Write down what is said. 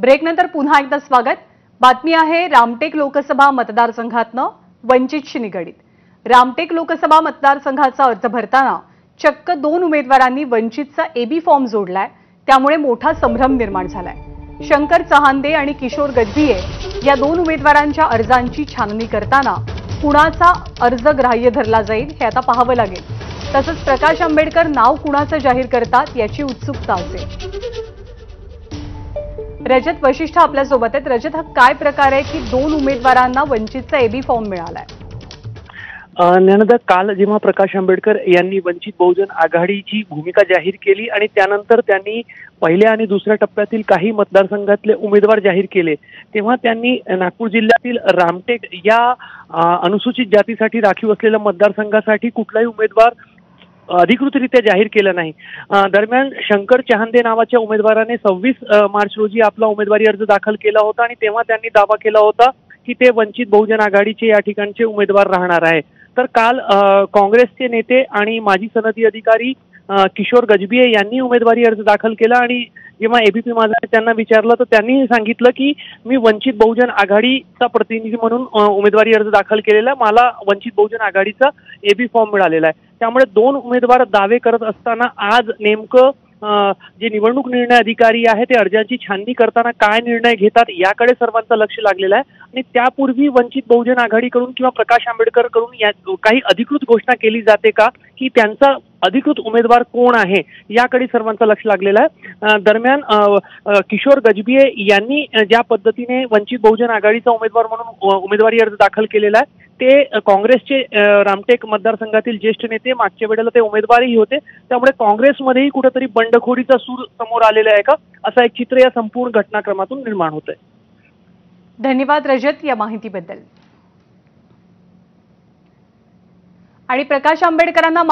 ब्रेकनंतर पुन्हा एकदा स्वागत। बातमी आहे रामटेक लोकसभा मतदारसंघातनं वंचितशी निगडीत। रामटेक लोकसभा मतदारसंघाचा अर्ज भरताना चक्क 2 उमेदवारांनी वंचितचा एबी फॉर्म जोडलाय, त्यामुळे मोठा संभ्रम निर्माण झालाय। शंकर चहांदे आणि किशोर गजभिये या 2 उमेदवारांच्या अर्जांची छाननी करताना कुणाचा अर्ज ग्राह्य धरला जाईल हे आता पाहावं लागेल। तसंच प्रकाश आंबेडकर नाव कुणाचं जाहीर करतात याची उत्सुकता असेल। रजत वशिष्ठ आपल्या सोबत आहेत। रजत, हा काय प्रकार आहे की 2 उमेदवारांना वंचितचा एबी फॉर्म मिळालाय? ज्ञानदा, काल जेव्हा प्रकाश आंबेडकर यांनी वंचित बहुजन आघाडीची भूमिका जाहीर केली आणि त्यानंतर त्यांनी पहिल्या आणि दुसऱ्या टप्प्यातील काही मतदारसंघातले उमेदवार जाहीर केले, तेव्हा त्यांनी नागपूर जिल्ह्यातील रामटेक या अनुसूचित जातीसाठी राखीव असलेल्या मतदारसंघासाठी कुठलाही उमेदवार अधिकृतरित्या जाहीर केला नाही। दरम्यान शंकर चहांदे नावाच्या उमेदवाराने 26 मार्च रोजी आपला उमेदवारी अर्ज दाखल केला होता आणि तेव्हा त्यांनी दावा केला होता की ते वंचित बहुजन आघाडीचे या ठिकाणचे उमेदवार राहणार आहे। तर काल काँग्रेसचे नेते आणि माजी सनदी अधिकारी किशोर गजभिये यांनी उमेदवारी अर्ज दाखल केला आणि जेव्हा एबीपी माझा त्यांना विचारलं तर त्यांनी सांगितलं की मी वंचित बहुजन आघाडीचा प्रतिनिधी म्हणून उमेदवारी अर्ज दाखल केलेला, मला वंचित बहुजन आघाडीचा एबी फॉर्म मिळालेला आहे। त्यामुळे 2 उमेदवार दावे करत असताना आज नेमकं जे निवडणूक निर्णय अधिकारी आहे ते अर्जांची छाननी करताना काय निर्णय घेतात याकडे सर्वांचं लक्ष लागलेलं आहे। आणि त्यापूर्वी वंचित बहुजन आघाडीकडून किंवा प्रकाश आंबेडकर कडून काही अधिकृत घोषणा केली जाते का की त्यांचा अधिकृत उमेदवार कोण आहे याकडे सर्वांचं लक्ष लागलेलं आहे। दरम्यान किशोर गजभिये यांनी ज्या पद्धतीने वंचित बहुजन आघाडीचा उमेदवार म्हणून उमेदवारी अर्ज दाखल केलेला आहे ते काँग्रेसचे रामटेक मतदारसंघातील ज्येष्ठ नेते, मागच्या वेळेला ते उमेदवारही होते, त्यामुळे काँग्रेसमध्येही कुठेतरी बंडखोरीचा सूर समोर आलेला आहे का असं एक चित्र या संपूर्ण घटनाक्रमातून निर्माण होतंय। धन्यवाद रजत या माहितीबद्दल। आणि प्रकाश आंबेडकरांना